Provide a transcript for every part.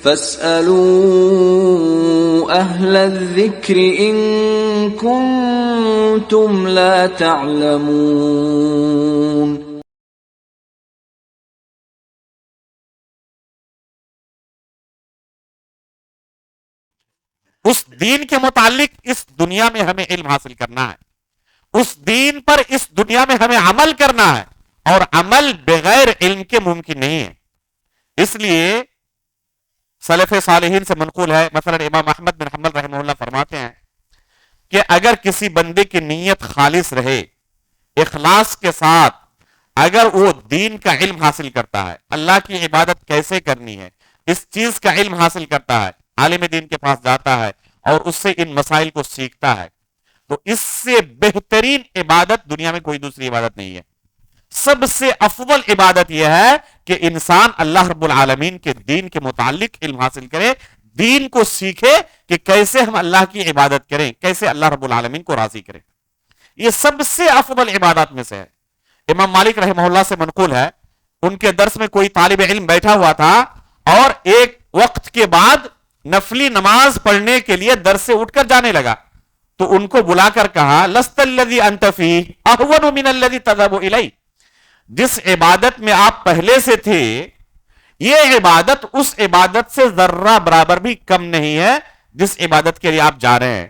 فاسألوا أهل الذكر إن كنتم لا تعلمون۔ اس دین کے متعلق اس دنیا میں ہمیں علم حاصل کرنا ہے، اس دین پر اس دنیا میں ہمیں عمل کرنا ہے، اور عمل بغیر علم کے ممکن نہیں ہے۔ اس لیے سلف صالحین سے منقول ہے، مثلا امام احمد بن حنبل رحمہ اللہ فرماتے ہیں کہ اگر کسی بندے کی نیت خالص رہے، اخلاص کے ساتھ اگر وہ دین کا علم حاصل کرتا ہے، اللہ کی عبادت کیسے کرنی ہے اس چیز کا علم حاصل کرتا ہے، عالم دین کے پاس جاتا ہے اور اس سے ان مسائل کو سیکھتا ہے، تو اس سے بہترین عبادت دنیا میں کوئی دوسری عبادت نہیں ہے۔ سب سے افضل عبادت یہ ہے کہ انسان اللہ رب العالمین کے دین کے متعلق علم حاصل کرے، دین کو سیکھے کہ کیسے ہم اللہ کی عبادت کریں، کیسے اللہ رب العالمین کو راضی کریں۔ یہ سب سے افضل عبادات میں سے ہے۔ امام مالک رحمہ اللہ سے منقول ہے، ان کے درس میں کوئی طالب علم بیٹھا ہوا تھا اور ایک وقت کے بعد نفلی نماز پڑھنے کے لیے درس سے اٹھ کر جانے لگا، تو ان کو بلا کر کہا لست الذی انت فیہ اہون من الذی تذهب الیہ، جس عبادت میں آپ پہلے سے تھے یہ عبادت اس عبادت سے ذرہ برابر بھی کم نہیں ہے جس عبادت کے لیے آپ جا رہے ہیں۔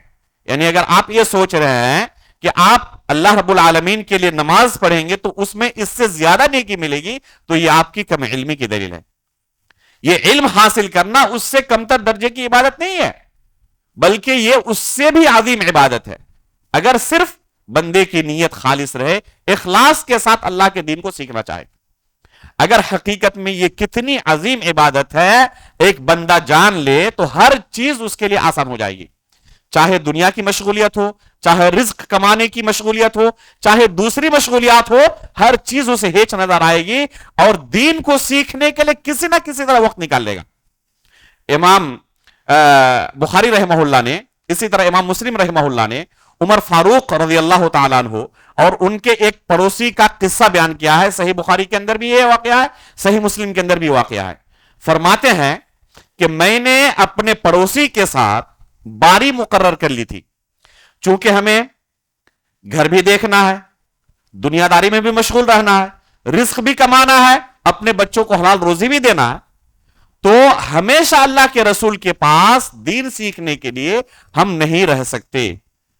یعنی اگر آپ یہ سوچ رہے ہیں کہ آپ اللہ رب العالمین کے لیے نماز پڑھیں گے تو اس میں اس سے زیادہ نیکی ملے گی، تو یہ آپ کی کم علمی کی دلیل ہے۔ یہ علم حاصل کرنا اس سے کمتر درجے کی عبادت نہیں ہے، بلکہ یہ اس سے بھی عظیم عبادت ہے، اگر صرف بندے کی نیت خالص رہے، اخلاص کے ساتھ اللہ کے دین کو سیکھنا چاہے۔ اگر حقیقت میں یہ کتنی عظیم عبادت ہے ایک بندہ جان لے تو ہر چیز اس کے لیے آسان ہو جائے گی، چاہے دنیا کی مشغولیت ہو، چاہے رزق کمانے کی مشغولیت ہو، چاہے دوسری مشغولیات ہو، ہر چیز اسے ہیچ نظر آئے گی اور دین کو سیکھنے کے لیے کسی نہ کسی طرح وقت نکال لے گا۔ امام بخاری رحمہ اللہ نے، اسی طرح امام مسلم رحمہ اللہ نے عمر فاروق رضی اللہ تعالیٰ عنہ اور ان کے ایک پڑوسی کا قصہ بیان کیا ہے۔ صحیح بخاری کے اندر بھی یہ واقعہ ہے، صحیح مسلم کے اندر بھی واقعہ ہے۔ فرماتے ہیں کہ میں نے اپنے پڑوسی کے ساتھ باری مقرر کر لی تھی، چونکہ ہمیں گھر بھی دیکھنا ہے، دنیا داری میں بھی مشغول رہنا ہے، رزق بھی کمانا ہے، اپنے بچوں کو حلال روزی بھی دینا ہے، تو ہمیشہ اللہ کے رسول کے پاس دین سیکھنے کے لیے ہم نہیں رہ سکتے،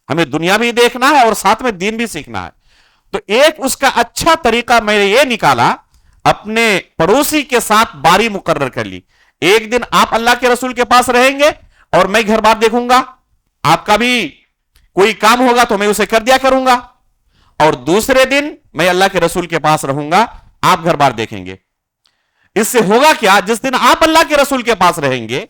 ہمیں دنیا بھی دیکھنا ہے اور ساتھ میں دین بھی سیکھنا ہے۔ تو ایک اس کا اچھا طریقہ میں نے یہ نکالا، اپنے پڑوسی کے ساتھ باری مقرر کر لی، ایک دن آپ اللہ کے رسول کے پاس رہیں گے اور میں گھر بار دیکھوں گا، آپ کا بھی کوئی کام ہوگا تو میں اسے کر دیا کروں گا، اور دوسرے دن میں اللہ کے رسول کے پاس رہوں گا، آپ گھر بار دیکھیں گے۔ اس سے ہوگا کیا، جس دن آپ اللہ کے رسول کے پاس رہیں گے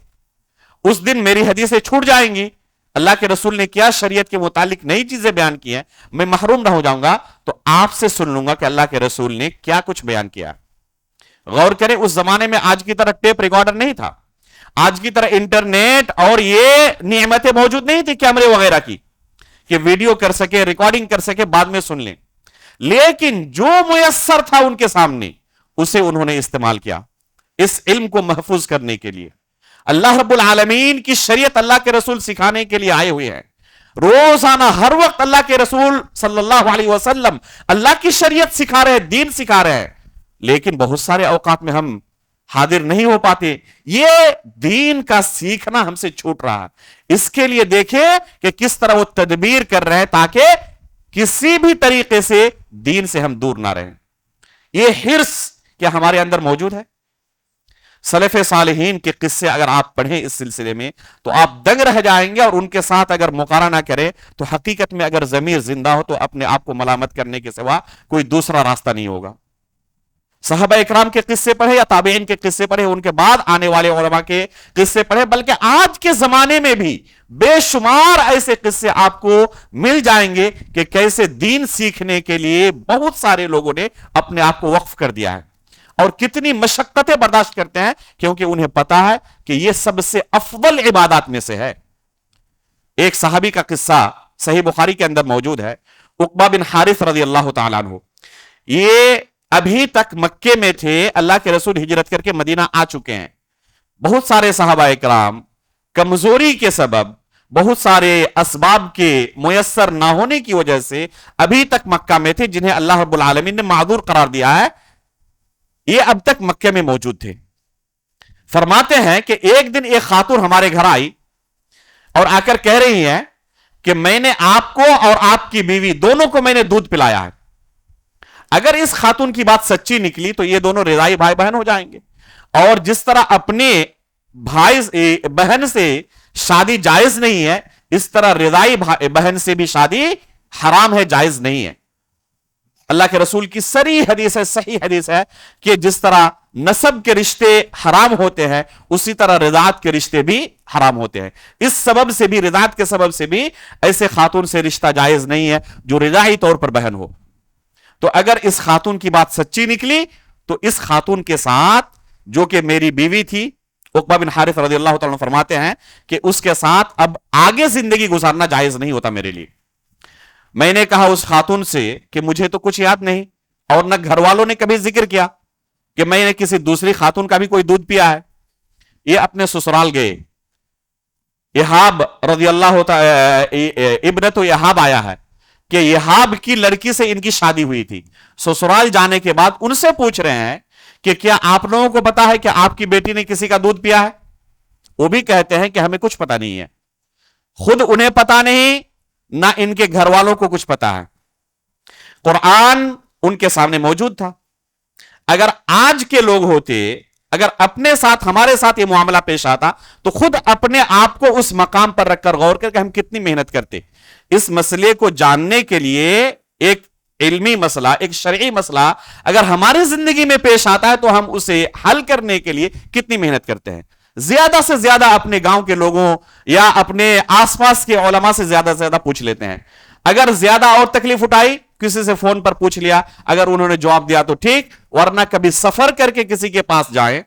اس دن میری حدیثیں چھوٹ جائیں گی، اللہ کے رسول نے کیا شریعت کے متعلق نئی چیزیں بیان کی ہیں میں محروم نہ ہو جاؤں گا، تو آپ سے سن لوں گا کہ اللہ کے رسول نے کیا کچھ بیان کیا۔ غور کریں، اس زمانے میں آج کی طرح ٹیپ ریکارڈر نہیں تھا، آج کی طرح انٹرنیٹ اور یہ نعمتیں موجود نہیں تھی کیمرے وغیرہ کی کہ ویڈیو کر سکے، ریکارڈنگ کر سکے، بعد میں سن لیں، لیکن جو میسر تھا ان کے سامنے اسے انہوں نے استعمال کیا اس علم کو محفوظ کرنے کے لیے۔ اللہ رب العالمین کی شریعت اللہ کے رسول سکھانے کے لیے آئے ہوئے ہیں، روزانہ ہر وقت اللہ کے رسول صلی اللہ علیہ وسلم اللہ کی شریعت سکھا رہے ہیں، دین سکھا رہے ہیں، لیکن بہت سارے اوقات میں ہم حاضر نہیں ہو پاتے، یہ دین کا سیکھنا ہم سے چھوٹ رہا ہے۔ اس کے لیے دیکھیں کہ کس طرح وہ تدبیر کر رہے ہیں تاکہ کسی بھی طریقے سے دین سے ہم دور نہ رہیں۔ یہ حرص کیا ہمارے اندر موجود ہے؟ سلف صالحین کے قصے اگر آپ پڑھیں اس سلسلے میں تو آپ دنگ رہ جائیں گے، اور ان کے ساتھ اگر مقارنہ کریں تو حقیقت میں اگر ضمیر زندہ ہو تو اپنے آپ کو ملامت کرنے کے سوا کوئی دوسرا راستہ نہیں ہوگا۔ صحابہ اکرام کے قصے پڑھے یا تابعین کے قصے پڑھے، ان کے بعد آنے والے علماء کے قصے پڑھے، بلکہ آج کے زمانے میں بھی بے شمار ایسے قصے آپ کو مل جائیں گے کہ کیسے دین سیکھنے کے لیے بہت سارے لوگوں نے اپنے آپ کو وقف کر دیا ہے اور کتنی مشقتیں برداشت کرتے ہیں، کیونکہ انہیں پتا ہے کہ یہ سب سے افضل عبادات میں سے ہے۔ ایک صحابی کا قصہ صحیح بخاری کے اندر موجود ہے، عقبہ بن حارث رضی اللہ تعالیٰ عنہ، یہ ابھی تک مکے میں تھے، اللہ کے رسول ہجرت کر کے مدینہ آ چکے ہیں، بہت سارے صحابہ اکرام کمزوری کے سبب، بہت سارے اسباب کے میسر نہ ہونے کی وجہ سے ابھی تک مکہ میں تھے، جنہیں اللہ رب العالمین نے معذور قرار دیا ہے، یہ اب تک مکہ میں موجود تھے۔ فرماتے ہیں کہ ایک دن ایک خاتون ہمارے گھر آئی اور آ کر کہہ رہی ہے کہ میں نے آپ کو اور آپ کی بیوی دونوں کو میں نے دودھ پلایا ہے۔ اگر اس خاتون کی بات سچی نکلی تو یہ دونوں رضائی بھائی بہن ہو جائیں گے، اور جس طرح اپنے بھائی بہن سے شادی جائز نہیں ہے، اس طرح رضائی بہن سے بھی شادی حرام ہے، جائز نہیں ہے۔ اللہ کے رسول کی صریح حدیث ہے، صحیح حدیث ہے کہ جس طرح نسب کے رشتے حرام ہوتے ہیں، اسی طرح رضاعت کے رشتے بھی حرام ہوتے ہیں۔ اس سبب سے بھی، رضاعت کے سبب سے بھی ایسے خاتون سے رشتہ جائز نہیں ہے جو رضاعی طور پر بہن ہو۔ تو اگر اس خاتون کی بات سچی نکلی تو اس خاتون کے ساتھ، جو کہ میری بیوی تھی، عقبہ بن حارث رضی اللہ تعالیٰ عنہ فرماتے ہیں کہ اس کے ساتھ اب آگے زندگی گزارنا جائز نہیں ہوتا میرے لیے۔ میں نے کہا اس خاتون سے کہ مجھے تو کچھ یاد نہیں، اور نہ گھر والوں نے کبھی ذکر کیا کہ میں نے کسی دوسری خاتون کا بھی کوئی دودھ پیا ہے۔ یہ اپنے سسرال گئے، یحاب رضی اللہ تعالی ابنت یحاب آیا ہے کہ یحاب کی لڑکی سے ان کی شادی ہوئی تھی۔ سسرال جانے کے بعد ان سے پوچھ رہے ہیں کہ کیا آپ لوگوں کو پتا ہے کہ آپ کی بیٹی نے کسی کا دودھ پیا ہے؟ وہ بھی کہتے ہیں کہ ہمیں کچھ پتا نہیں ہے، خود انہیں پتا نہیں، نہ ان کے گھر والوں کو کچھ پتا ہے۔ قرآن ان کے سامنے موجود تھا۔ اگر آج کے لوگ ہوتے، اگر اپنے ساتھ، ہمارے ساتھ یہ معاملہ پیش آتا تو خود اپنے آپ کو اس مقام پر رکھ کر غور کر کے ہم کتنی محنت کرتے اس مسئلے کو جاننے کے لیے۔ ایک علمی مسئلہ، ایک شرعی مسئلہ اگر ہماری زندگی میں پیش آتا ہے تو ہم اسے حل کرنے کے لیے کتنی محنت کرتے ہیں۔ زیادہ سے زیادہ اپنے گاؤں کے لوگوں یا اپنے آس پاس کے علماء سے زیادہ سے زیادہ پوچھ لیتے ہیں۔ اگر زیادہ اور تکلیف اٹھائی، کسی سے فون پر پوچھ لیا، اگر انہوں نے جواب دیا تو ٹھیک، ورنہ کبھی سفر کر کے کسی کے پاس جائیں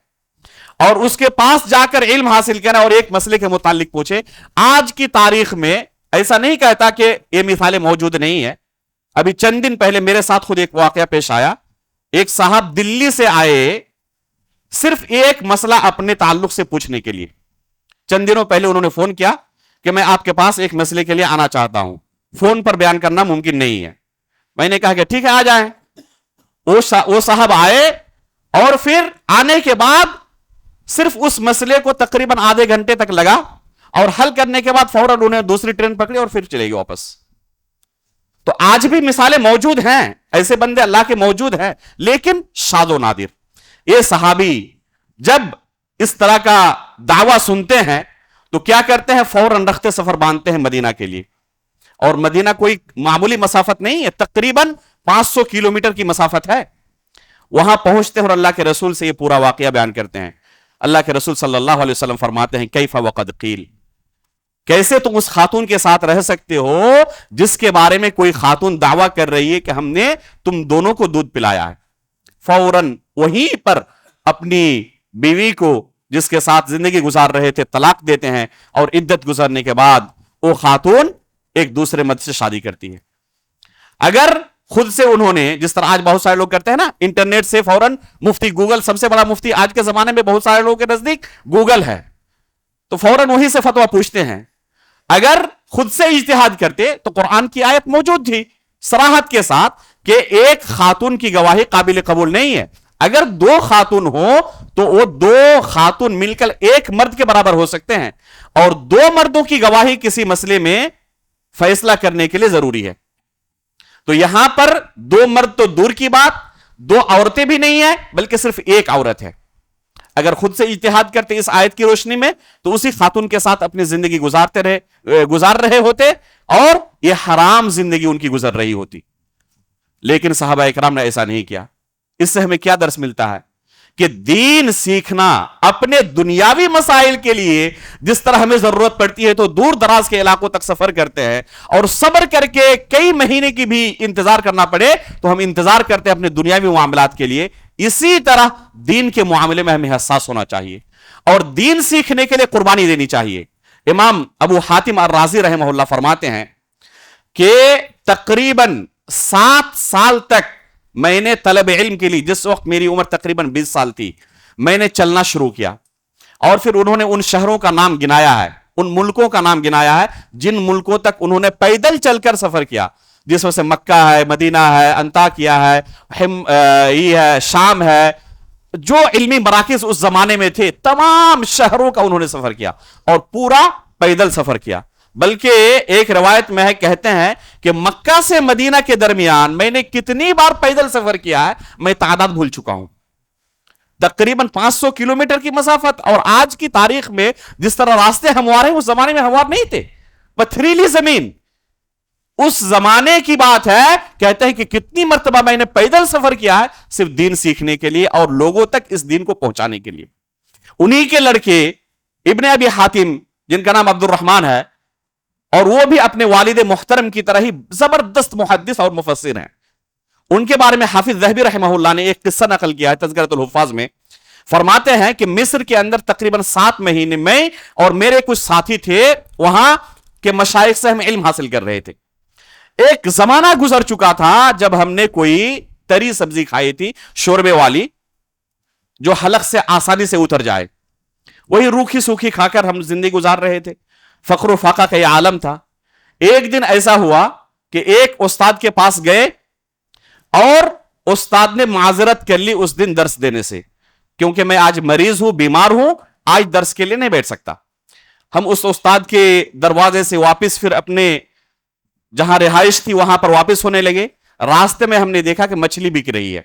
اور اس کے پاس جا کر علم حاصل کریں اور ایک مسئلے کے متعلق پوچھیں۔ آج کی تاریخ میں ایسا نہیں کہتا کہ یہ مثالیں موجود نہیں ہیں۔ ابھی چند دن پہلے میرے ساتھ خود ایک واقعہ پیش آیا۔ ایک صاحب دلی سے آئے صرف ایک مسئلہ اپنے تعلق سے پوچھنے کے لیے۔ چند دنوں پہلے انہوں نے فون کیا کہ میں آپ کے پاس ایک مسئلے کے لیے آنا چاہتا ہوں، فون پر بیان کرنا ممکن نہیں ہے۔ میں نے کہا کہ ٹھیک ہے آ جائیں۔ وہ صاحب آئے اور پھر آنے کے بعد صرف اس مسئلے کو تقریباً آدھے گھنٹے تک لگا، اور حل کرنے کے بعد فوراً انہیں دوسری ٹرین پکڑی اور پھر چلے گئے واپس۔ تو آج بھی مثالیں موجود ہیں، ایسے بندے اللہ کے موجود ہیں، لیکن شاذ و نادر۔ یہ صحابی جب اس طرح کا دعویٰ سنتے ہیں تو کیا کرتے ہیں؟ فوراً رخت سفر باندھتے ہیں مدینہ کے لیے۔ اور مدینہ کوئی معمولی مسافت نہیں ہے، تقریباً 500 کلومیٹر کی مسافت ہے۔ وہاں پہنچتے ہیں اور اللہ کے رسول سے یہ پورا واقعہ بیان کرتے ہیں۔ اللہ کے رسول صلی اللہ علیہ وسلم فرماتے ہیں کیف وقد قیل، کیسے تم اس خاتون کے ساتھ رہ سکتے ہو جس کے بارے میں کوئی خاتون دعویٰ کر رہی ہے کہ ہم نے تم دونوں کو دودھ پلایا ہے؟ فوراً وہیں پر اپنی بیوی کو، جس کے ساتھ زندگی گزار رہے تھے، طلاق دیتے ہیں، اور عدت گزرنے کے بعد وہ خاتون ایک دوسرے مرد سے شادی کرتی ہے۔ اگر خود سے انہوں نے، جس طرح آج بہت سارے لوگ کرتے ہیں نا، انٹرنیٹ سے فوراً مفتی گوگل، سب سے بڑا مفتی آج کے زمانے میں بہت سارے لوگوں کے نزدیک گوگل ہے، تو فوراً وہیں سے فتویٰ پوچھتے ہیں۔ اگر خود سے اجتہاد کرتے تو قرآن کی آیت موجود تھی صراحت کے ساتھ کہ ایک خاتون کی گواہی قابل قبول نہیں ہے۔ اگر دو خاتون ہو تو وہ دو خاتون مل کر ایک مرد کے برابر ہو سکتے ہیں، اور دو مردوں کی گواہی کسی مسئلے میں فیصلہ کرنے کے لیے ضروری ہے۔ تو یہاں پر دو مرد تو دور کی بات، دو عورتیں بھی نہیں ہیں بلکہ صرف ایک عورت ہے۔ اگر خود سے اجتہاد کرتے اس آیت کی روشنی میں تو اسی خاتون کے ساتھ اپنی زندگی گزار رہے ہوتے، اور یہ حرام زندگی ان کی گزر رہی ہوتی۔ لیکن صحابہ اکرام نے ایسا نہیں کیا۔ اس سے ہمیں کیا درس ملتا ہے؟ کہ دین سیکھنا اپنے دنیاوی مسائل کے لیے جس طرح ہمیں ضرورت پڑتی ہے تو دور دراز کے علاقوں تک سفر کرتے ہیں، اور صبر کر کے کئی مہینے کی بھی انتظار کرنا پڑے تو ہم انتظار کرتے ہیں اپنے دنیاوی معاملات کے لیے۔ اسی طرح دین کے معاملے میں ہمیں حساس ہونا چاہیے اور دین سیکھنے کے لیے قربانی دینی چاہیے۔ امام ابو حاتم الرازی رحمہ اللہ فرماتے ہیں کہ تقریباً 7 سال تک میں نے طلب علم کے لیے، جس وقت میری عمر تقریباً 20 سال تھی، میں نے چلنا شروع کیا۔ اور پھر انہوں نے ان شہروں کا نام گنایا ہے، ان ملکوں کا نام گنایا ہے جن ملکوں تک انہوں نے پیدل چل کر سفر کیا، جس میں سے مکہ ہے، مدینہ ہے، انطاکیہ ہے، یہ ہے شام ہے، جو علمی مراکز اس زمانے میں تھے تمام شہروں کا انہوں نے سفر کیا اور پورا پیدل سفر کیا۔ بلکہ ایک روایت میں ہے، کہتے ہیں کہ مکہ سے مدینہ کے درمیان میں نے کتنی بار پیدل سفر کیا ہے میں تعداد بھول چکا ہوں، تقریباً 500 کلومیٹر کی مسافت۔ اور آج کی تاریخ میں جس طرح راستے ہموار ہیں اس زمانے میں ہموار نہیں تھے، پتھریلی زمین، اس زمانے کی بات ہے۔ کہتے ہیں کہ کتنی مرتبہ میں نے پیدل سفر کیا ہے صرف دین سیکھنے کے لیے اور لوگوں تک اس دین کو پہنچانے کے لیے۔ انہی کے لڑکے ابن ابی حاتم جن کا نام عبد الرحمن ہے، اور وہ بھی اپنے والد محترم کی طرح ہی زبردست محدث اور مفسر ہیں۔ ان کے بارے میں حافظ ذہبی رحمہ اللہ نے ایک قصہ نقل کیا ہے تذکرۃ الحفاظ میں، فرماتے ہیں کہ مصر کے اندر تقریباً 7 مہینے میں اور میرے کچھ ساتھی تھے وہاں کے مشائخ سے ہم علم حاصل کر رہے تھے۔ ایک زمانہ گزر چکا تھا جب ہم نے کوئی تری سبزی کھائی تھی شوربے والی جو حلق سے آسانی سے اتر جائے، وہی روکھی سوکھی کھا کر ہم زندگی گزار رہے تھے، فقر و فاقہ کا یہ عالم تھا۔ ایک دن ایسا ہوا کہ ایک استاد کے پاس گئے اور استاد نے معذرت کر لی اس دن درس دینے سے، کیونکہ میں آج مریض ہوں، بیمار ہوں، آج درس کے لیے نہیں بیٹھ سکتا۔ ہم اس استاد کے دروازے سے واپس پھر اپنے جہاں رہائش تھی وہاں پر واپس ہونے لگے۔ راستے میں ہم نے دیکھا کہ مچھلی بک رہی ہے،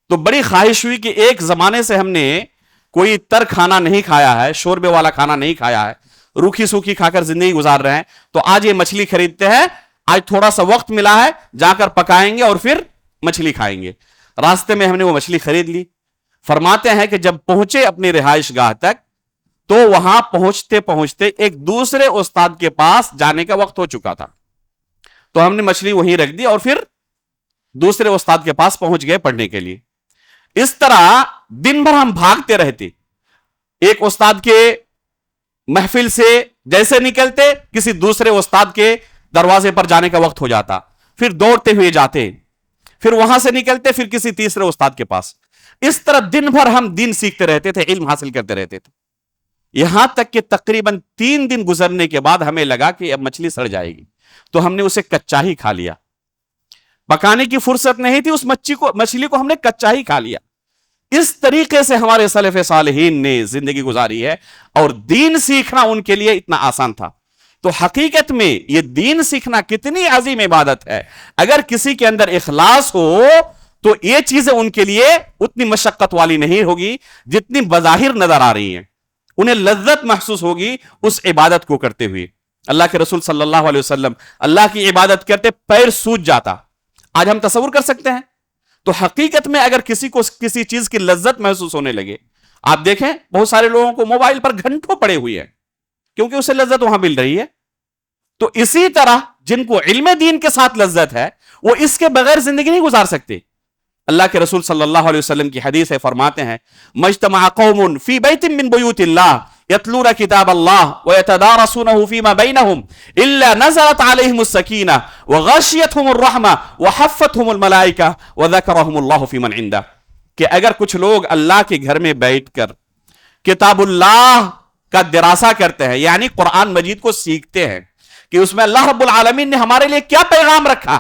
تو بڑی خواہش ہوئی کہ ایک زمانے سے ہم نے کوئی تر کھانا نہیں کھایا ہے، شوربے والا کھانا نہیں کھایا ہے، روکھی سوکھی کھا کر زندگی گزار رہے ہیں، تو آج یہ مچھلی خریدتے ہیں، آج تھوڑا سا وقت ملا ہے، جا کر پکائیں گے اور پھر مچھلی کھائیں گے۔ راستے میں ہم نے وہ مچھلی خرید لی۔ فرماتے ہیں کہ جب پہنچے اپنی رہائش گاہ تک تو وہاں پہنچتے پہنچتے ایک دوسرے استاد کے پاس جانے کا وقت ہو چکا تھا، تو ہم نے مچھلی وہیں رکھ دی اور پھر دوسرے استاد کے پاس پہنچ گئے پڑھنے کے لیے۔ اس طرح دن بھر ہم بھاگتے رہتے، ایک استاد کے محفل سے جیسے نکلتے کسی دوسرے استاد کے دروازے پر جانے کا وقت ہو جاتا، پھر دوڑتے ہوئے جاتے، پھر وہاں سے نکلتے پھر کسی تیسرے استاد کے پاس۔ اس طرح دن بھر ہم دین سیکھتے رہتے تھے، علم حاصل کرتے رہتے تھے، یہاں تک کہ تقریباً 3 دن گزرنے کے بعد ہمیں لگا کہ اب مچھلی سڑ جائے گی، تو ہم نے اسے کچا ہی کھا لیا۔ پکانے کی فرصت نہیں تھی، اس مچھلی کو ہم نے کچا ہی کھا لیا۔ اس طریقے سے ہمارے سلف صالحین نے زندگی گزاری ہے، اور دین سیکھنا ان کے لیے اتنا آسان تھا۔ تو حقیقت میں یہ دین سیکھنا کتنی عظیم عبادت ہے۔ اگر کسی کے اندر اخلاص ہو تو یہ چیزیں ان کے لیے اتنی مشقت والی نہیں ہوگی جتنی بظاہر نظر آ رہی ہیں، انہیں لذت محسوس ہوگی اس عبادت کو کرتے ہوئے۔ اللہ کے رسول صلی اللہ علیہ وسلم اللہ کی عبادت کرتے پیر سوج جاتا، آج ہم تصور کر سکتے ہیں؟ تو حقیقت میں اگر کسی کو کسی چیز کی لذت محسوس ہونے لگے، آپ دیکھیں بہت سارے لوگوں کو موبائل پر گھنٹوں پڑے ہوئے ہیں کیونکہ اسے لذت وہاں مل رہی ہے۔ تو اسی طرح جن کو علم دین کے ساتھ لذت ہے وہ اس کے بغیر زندگی نہیں گزار سکتے۔ اللہ کے رسول صلی اللہ علیہ وسلم کی حدیث ہے، فرماتے ہیں مجتمع قوم فی بیت من بیوت اللہ یتلون کتاب اللہ ویتدارسونہ فیما بینہم الا نزلت علیہم السکینہ وغشیتہم الرحمہ وحفتہم الملائکہ وذکرہم اللہ فی من عندہ، کہ اگر کچھ لوگ اللہ کے گھر میں بیٹھ کر کتاب اللہ کا دراسہ کرتے ہیں، یعنی قرآن مجید کو سیکھتے ہیں کہ اس میں اللہ رب العالمین نے ہمارے لیے کیا پیغام رکھا،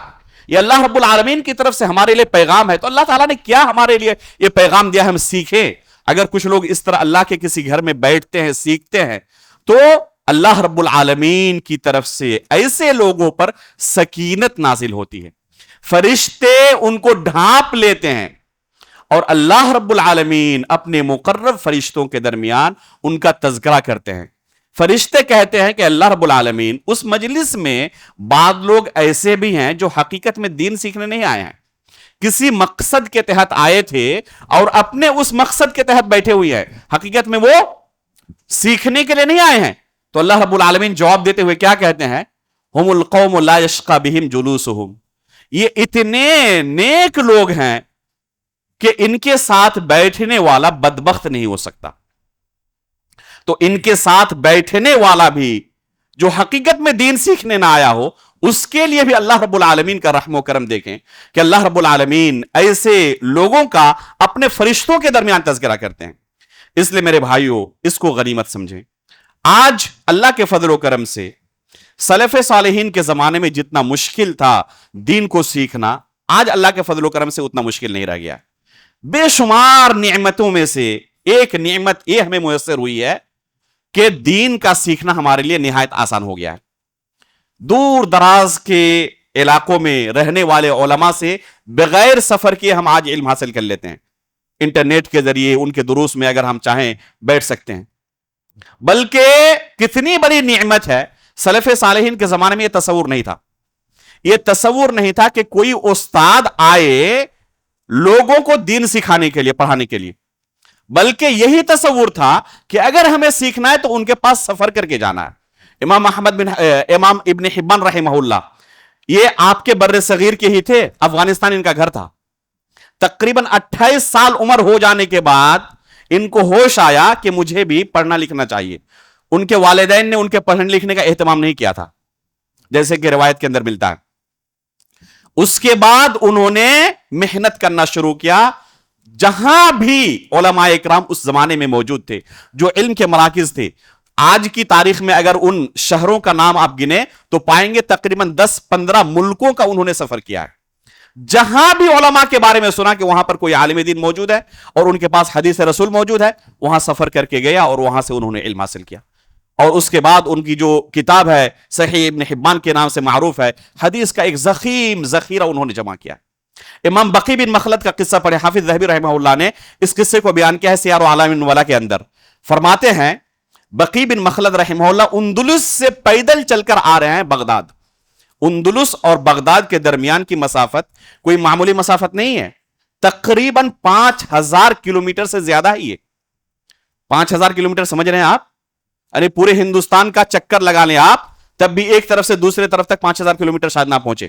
یہ اللہ رب العالمین کی طرف سے ہمارے لیے پیغام ہے، تو اللہ تعالیٰ نے کیا ہمارے لیے یہ پیغام دیا ہم سیکھیں۔ اگر کچھ لوگ اس طرح اللہ کے کسی گھر میں بیٹھتے ہیں، سیکھتے ہیں، تو اللہ رب العالمین کی طرف سے ایسے لوگوں پر سکینت نازل ہوتی ہے، فرشتے ان کو ڈھانپ لیتے ہیں، اور اللہ رب العالمین اپنے مقرب فرشتوں کے درمیان ان کا تذکرہ کرتے ہیں۔ فرشتے کہتے ہیں کہ اللہ رب العالمین اس مجلس میں بعض لوگ ایسے بھی ہیں جو حقیقت میں دین سیکھنے نہیں آئے ہیں، کسی مقصد کے تحت آئے تھے اور اپنے اس مقصد کے تحت بیٹھے ہوئے ہیں، حقیقت میں وہ سیکھنے کے لیے نہیں آئے ہیں۔ تو اللہ رب العالمین جواب دیتے ہوئے کیا کہتے ہیں، ہم القوم لا یشقی بہم جلوسہم، یہ اتنے نیک لوگ ہیں کہ ان کے ساتھ بیٹھنے والا بدبخت نہیں ہو سکتا۔ تو ان کے ساتھ بیٹھنے والا بھی جو حقیقت میں دین سیکھنے نہ آیا ہو، اس کے لیے بھی اللہ رب العالمین کا رحم و کرم دیکھیں کہ اللہ رب العالمین ایسے لوگوں کا اپنے فرشتوں کے درمیان تذکرہ کرتے ہیں۔ اس لیے میرے بھائیوں اس کو غنیمت سمجھیں. آج اللہ کے فضل و کرم سے سلف صالحین کے زمانے میں جتنا مشکل تھا دین کو سیکھنا، آج اللہ کے فضل و کرم سے اتنا مشکل نہیں رہ گیا. بے شمار نعمتوں میں سے ایک نعمت یہ ہمیں میسر ہوئی ہے کہ دین کا سیکھنا ہمارے لیے نہایت آسان ہو گیا ہے. دور دراز کے علاقوں میں رہنے والے علماء سے بغیر سفر کیے ہم آج علم حاصل کر لیتے ہیں. انٹرنیٹ کے ذریعے ان کے دروس میں اگر ہم چاہیں بیٹھ سکتے ہیں. بلکہ کتنی بڑی نعمت ہے، سلف صالحین کے زمانے میں یہ تصور نہیں تھا. یہ تصور نہیں تھا کہ کوئی استاد آئے لوگوں کو دین سکھانے کے لیے، پڑھانے کے لیے. بلکہ یہی تصور تھا کہ اگر ہمیں سیکھنا ہے تو ان کے پاس سفر کر کے جانا ہے. امام ابن حبان رحمہ اللہ یہ آپ کے بر صغیر کے ہی تھے، افغانستان ان کا گھر تھا. تقریباً 28 سال عمر ہو جانے کے بعد ان کو ہوش آیا کہ مجھے بھی پڑھنا لکھنا چاہیے. ان کے والدین نے ان کے پڑھنے لکھنے کا اہتمام نہیں کیا تھا جیسے کہ روایت کے اندر ملتا ہے. اس کے بعد انہوں نے محنت کرنا شروع کیا. جہاں بھی علماء اکرام اس زمانے میں موجود تھے، جو علم کے مراکز تھے، آج کی تاریخ میں اگر ان شہروں کا نام آپ گنے تو پائیں گے تقریباً 10-15 ملکوں کا انہوں نے سفر کیا ہے. جہاں بھی علماء کے بارے میں سنا کہ وہاں پر کوئی عالم دین موجود ہے اور ان کے پاس حدیث رسول موجود ہے، وہاں سفر کر کے گیا اور وہاں سے انہوں نے علم حاصل کیا. اور اس کے بعد ان کی جو کتاب ہے صحیح ابن حبان کے نام سے معروف ہے، حدیث کا ایک ضخیم ذخیرہ انہوں نے جمع کیا. امام بقی بن مخلد کا قصہ پڑھے، حافظ ذہبی رحمہ اللہ نے اس قصے کو بیان کیا ہے سیار اعلام النبلاء کے اندر. فرماتے ہیں بقی بن مخلد رحمہ اللہ اندلس سے پیدل چل کر آ رہے ہیں بغداد. اندلس اور بغداد کے درمیان کی مسافت کوئی معمولی مسافت نہیں ہے، تقریباً 5000 کلومیٹر سے زیادہ ہی ہے. 5000 کلومیٹر سمجھ رہے ہیں آپ؟ یعنی پورے ہندوستان کا چکر لگا لیں آپ تب بھی ایک طرف سے دوسرے طرف تک 5000 کلومیٹر شاید نہ پہنچے.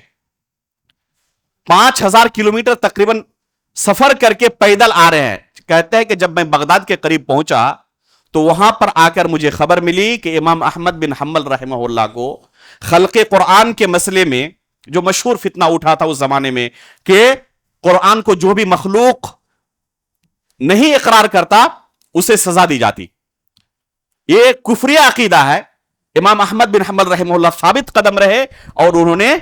5000 کلومیٹر تقریباً سفر کر کے پیدل آ رہے ہیں. کہتے ہیں کہ جب میں بغداد کے قریب پہنچا تو وہاں پر آ کر مجھے خبر ملی کہ امام احمد بن حنبل رحمہ اللہ کو خلق قرآن کے مسئلے میں جو مشہور فتنہ اٹھا تھا اس زمانے میں کہ قرآن کو جو بھی مخلوق نہیں اقرار کرتا اسے سزا دی جاتی. یہ کفری عقیدہ ہے. امام احمد بن حنبل رحمہ اللہ ثابت قدم رہے اور انہوں نے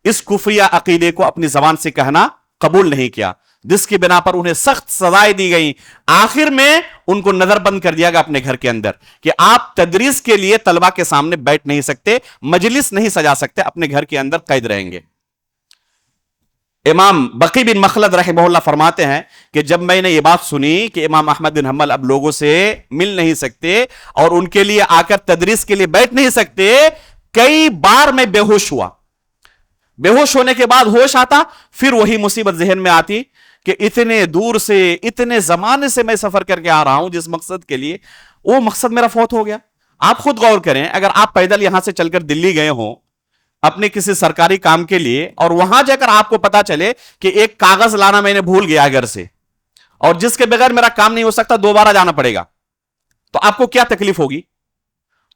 اس کفری عقیدے کو اپنی زبان سے کہنا قبول نہیں کیا، جس کی بنا پر انہیں سخت سزائیں دی گئیں. آخر میں ان کو نظر بند کر دیا گیا اپنے گھر کے اندر کہ آپ تدریس کے لیے طلبہ کے سامنے بیٹھ نہیں سکتے، مجلس نہیں سجا سکتے، اپنے گھر کے اندر قید رہیں گے. امام بقی بن مخلد رحمہ اللہ فرماتے ہیں کہ جب میں نے یہ بات سنی کہ امام احمد بن حنبل اب لوگوں سے مل نہیں سکتے اور ان کے لیے آ کر تدریس کے لیے بیٹھ نہیں سکتے، کئی بار میں بے ہوش ہوا. بے ہوش ہونے کے بعد ہوش آتا، پھر وہی مصیبت ذہن میں آتی کہ اتنے دور سے اتنے زمانے سے میں سفر کر کے آ رہا ہوں جس مقصد کے لیے، وہ مقصد میرا فوت ہو گیا. آپ خود غور کریں، اگر آپ پیدل یہاں سے چل کر دلی گئے ہوں اپنے کسی سرکاری کام کے لیے اور وہاں جا کر آپ کو پتا چلے کہ ایک کاغذ لانا میں نے بھول گیا گھر سے اور جس کے بغیر میرا کام نہیں ہو سکتا، دوبارہ جانا پڑے گا، تو آپ کو کیا تکلیف ہوگی؟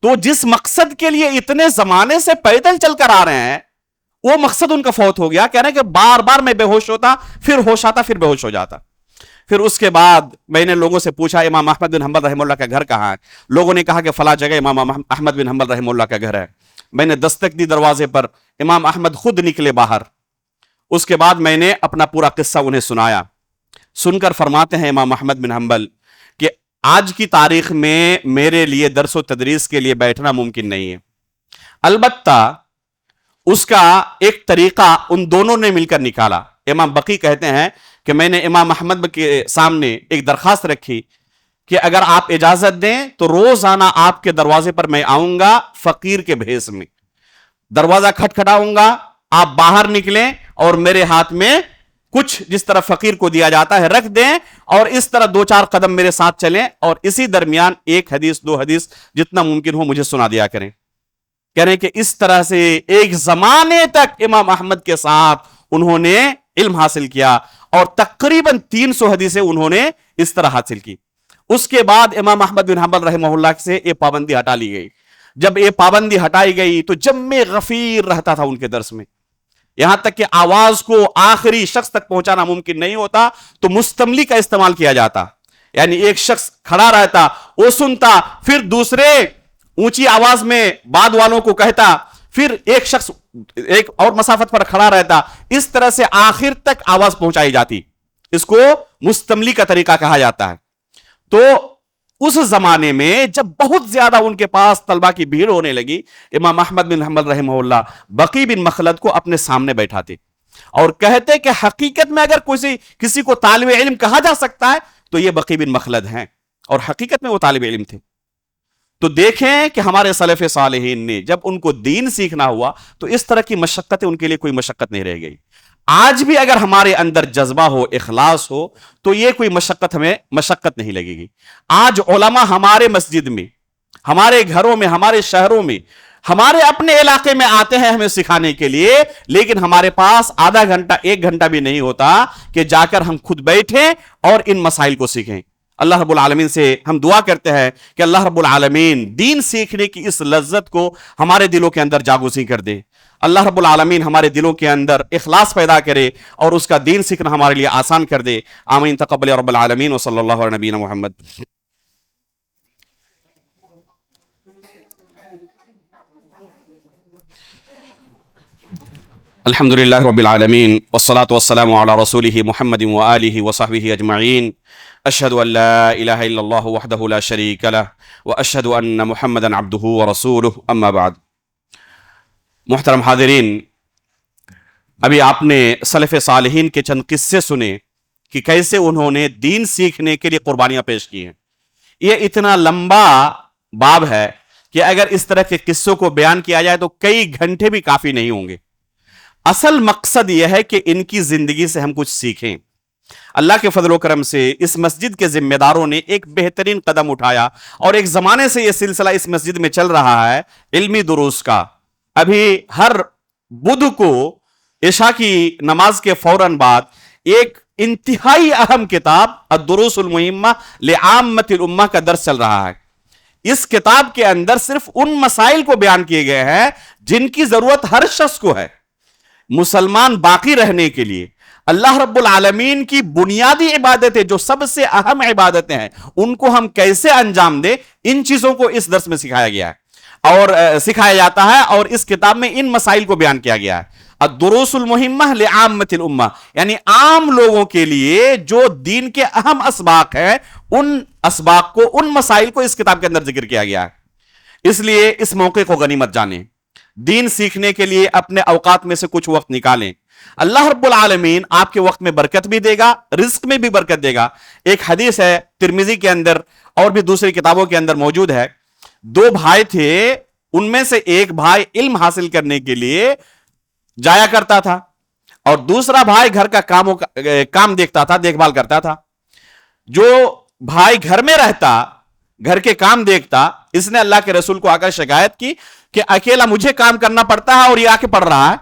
تو جس مقصد کے لیے اتنے زمانے سے پیدل چل کر آ رہے ہیں وہ مقصد ان کا فوت ہو گیا. کہہ رہے ہیں کہ بار بار میں بے ہوش ہوتا، پھر ہوش آتا، پھر بے ہوش ہو جاتا. پھر اس کے بعد میں نے لوگوں سے پوچھا امام احمد بن حنبل رحمہ اللہ کا گھر کہاں ہے؟ لوگوں نے کہا کہ فلاں جگہ امام احمد بن حنبل رحمہ اللہ کا گھر ہے. میں نے دستک دی دروازے پر، امام احمد خود نکلے باہر. اس کے بعد میں نے اپنا پورا قصہ انہیں سنایا. سن کر فرماتے ہیں امام احمد بن حنبل کہ آج کی تاریخ میں میرے لیے درس و تدریس کے لیے بیٹھنا ممکن نہیں ہے. البتہ اس کا ایک طریقہ ان دونوں نے مل کر نکالا. امام بقی کہتے ہیں کہ میں نے امام احمد کے سامنے ایک درخواست رکھی کہ اگر آپ اجازت دیں تو روزانہ آپ کے دروازے پر میں آؤں گا فقیر کے بھیس میں. دروازہ کھٹکھٹاؤں گا، آپ باہر نکلیں اور میرے ہاتھ میں کچھ جس طرح فقیر کو دیا جاتا ہے رکھ دیں اور اس طرح 2-4 قدم میرے ساتھ چلیں اور اسی درمیان 1 حدیث 2 حدیث جتنا ممکن ہو مجھے سنا دیا کریں. کہہ رہے ہیں کہ اس طرح سے ایک زمانے تک امام احمد کے ساتھ انہوں نے علم حاصل کیا اور تقریباً 300 حدیثیں انہوں نے اس طرح حاصل کی. اس کے بعد امام احمد بن حنبل رحمہ اللہ سے یہ پابندی ہٹا لی گئی. جب یہ پابندی ہٹائی گئی تو جمع غفیر رہتا تھا ان کے درس میں، یہاں تک کہ آواز کو آخری شخص تک پہنچانا ممکن نہیں ہوتا تو مستملی کا استعمال کیا جاتا. یعنی ایک شخص کھڑا رہتا، وہ سنتا، پھر دوسرے اونچی آواز میں بعد والوں کو کہتا، پھر ایک شخص ایک اور مسافت پر کھڑا رہتا، اس طرح سے آخر تک آواز پہنچائی جاتی. اس کو مستملی کا طریقہ کہا جاتا ہے. تو اس زمانے میں جب بہت زیادہ ان کے پاس طلبہ کی بھیڑ ہونے لگی، امام احمد بن حنبل رحمہ اللہ بقی بن مخلد کو اپنے سامنے بیٹھاتے اور کہتے کہ حقیقت میں اگر کسی کو طالب علم کہا جا سکتا ہے تو یہ بقی بن مخلد ہیں، اور حقیقت میں وہ طالب علم تھے. تو دیکھیں کہ ہمارے سلف صالحین نے جب ان کو دین سیکھنا ہوا تو اس طرح کی مشقتیں ان کے لیے کوئی مشقت نہیں رہ گئی. آج بھی اگر ہمارے اندر جذبہ ہو، اخلاص ہو، تو یہ کوئی ہمیں مشقت نہیں لگے گی. آج علماء ہمارے مسجد میں، ہمارے گھروں میں، ہمارے شہروں میں، ہمارے اپنے علاقے میں آتے ہیں ہمیں سکھانے کے لیے، لیکن ہمارے پاس آدھا گھنٹہ 1 گھنٹہ بھی نہیں ہوتا کہ جا کر ہم خود بیٹھیں اور ان مسائل کو سیکھیں. اللہ رب العالمین سے ہم دعا کرتے ہیں کہ اللہ رب العالمین دین سیکھنے کی اس لذت کو ہمارے دلوں کے اندر جاگوزی کر دے. اللہ رب العالمین ہمارے دلوں کے اندر اخلاص پیدا کرے اور اس کا دین سیکھنا ہمارے لیے آسان کر دے. آمین. تقبل رب العالمین وصلی اللہ علیہ نبینا محمد. الحمد للہ رب العالمین والصلاة والسلام علی رسولہ محمد وآلہ وصحبہ اجمعین. اشہد ان لا الہ الا اللہ وحدہ لا شریک لہ واشہد ان محمدا عبدہ ورسولہ. اما بعد. محترم حاضرین، ابھی آپ نے سلف صالحین کے چند قصے سنے کہ کیسے انہوں نے دین سیکھنے کے لیے قربانیاں پیش کی ہیں. یہ اتنا لمبا باب ہے کہ اگر اس طرح کے قصوں کو بیان کیا جائے تو کئی گھنٹے بھی کافی نہیں ہوں گے. اصل مقصد یہ ہے کہ ان کی زندگی سے ہم کچھ سیکھیں. اللہ کے فضل و کرم سے اس مسجد کے ذمہ داروں نے ایک بہترین قدم اٹھایا اور ایک زمانے سے یہ سلسلہ اس مسجد میں چل رہا ہے علمی دروس کا. ابھی ہر بدھ کو عشاء کی نماز کے فوراً بعد ایک انتہائی اہم کتاب الدروس المہمہ لعامۃ الامہ کا درس چل رہا ہے. اس کتاب کے اندر صرف ان مسائل کو بیان کیے گئے ہیں جن کی ضرورت ہر شخص کو ہے. مسلمان باقی رہنے کے لیے اللہ رب العالمین کی بنیادی عبادتیں جو سب سے اہم عبادتیں ہیں ان کو ہم کیسے انجام دیں، ان چیزوں کو اس درس میں سکھایا گیا ہے اور سکھایا جاتا ہے، اور اس کتاب میں ان مسائل کو بیان کیا گیا ہے. الدروس المہمہ لعامۃ الامہ، یعنی عام لوگوں کے لیے جو دین کے اہم اسباق ہیں، ان اسباق کو، ان مسائل کو اس کتاب کے اندر ذکر کیا گیا ہے. اس لیے اس موقع کو غنیمت جانیں، دین سیکھنے کے لیے اپنے اوقات میں سے کچھ وقت نکالیں. اللہ رب العالمین آپ کے وقت میں برکت بھی دے گا، رزق میں بھی برکت دے گا. ایک حدیث ہے ترمذی کے اندر اور بھی دوسری کتابوں کے اندر موجود ہے. 2 بھائی تھے، ان میں سے ایک بھائی علم حاصل کرنے کے لیے جایا کرتا تھا اور دوسرا بھائی گھر کا کام دیکھتا تھا، دیکھ بھال کرتا تھا. جو بھائی گھر میں رہتا، گھر کے کام دیکھتا، اس نے اللہ کے رسول کو آ کر شکایت کی کہ اکیلا مجھے کام کرنا پڑتا ہے اور یہ آ کے پڑھ رہا ہے.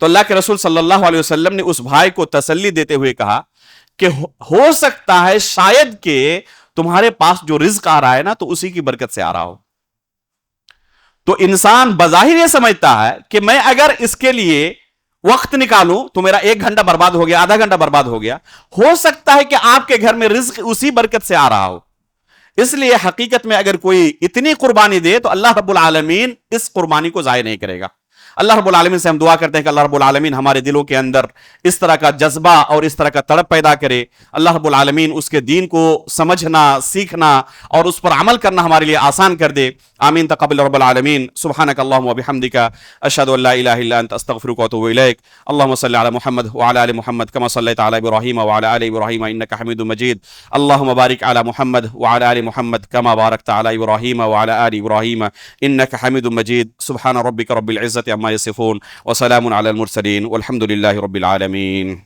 تو اللہ کے رسول صلی اللہ علیہ وسلم نے اس بھائی کو تسلی دیتے ہوئے کہا کہ ہو سکتا ہے شاید کہ تمہارے پاس جو رزق آ رہا ہے نا تو اسی کی برکت سے آ رہا ہو. تو انسان بظاہر یہ سمجھتا ہے کہ میں اگر اس کے لیے وقت نکالوں تو میرا 1 گھنٹہ برباد ہو گیا، آدھا گھنٹہ برباد ہو گیا. ہو سکتا ہے کہ آپ کے گھر میں رزق اسی برکت سے آ رہا ہو. اس لیے حقیقت میں اگر کوئی اتنی قربانی دے تو اللہ رب العالمین اس قربانی کو ضائع نہیں کرے گا. اللہ رب العالمین سے ہم دعا کرتے ہیں کہ اللہ رب العالمین ہمارے دلوں کے اندر اس طرح کا جذبہ اور اس طرح کا تڑپ پیدا کرے. اللہ رب العالمین اس کے دین کو سمجھنا، سیکھنا اور اس پر عمل کرنا ہمارے لیے آسان کر دے. آمین. تقبل رب العالمین. سبحانک اللہم و بحمدک، اشہد ان لا الہ الا انت، استغفرک و اتوب الیک. اللہم صلی علی محمد وعلی آل محمد کما صلیت علی ابراہیم وعلی آل ابراہیم انک حمید مجید. اللہم بارک علی محمد وعلی آل محمد کما بارکت علی ابراہیم وعلی آل ابراہیم انک حمید مجید. سبحان ربک رب العزت عما یصفون وسلام علی المرسلین والحمد للہ رب العالمین.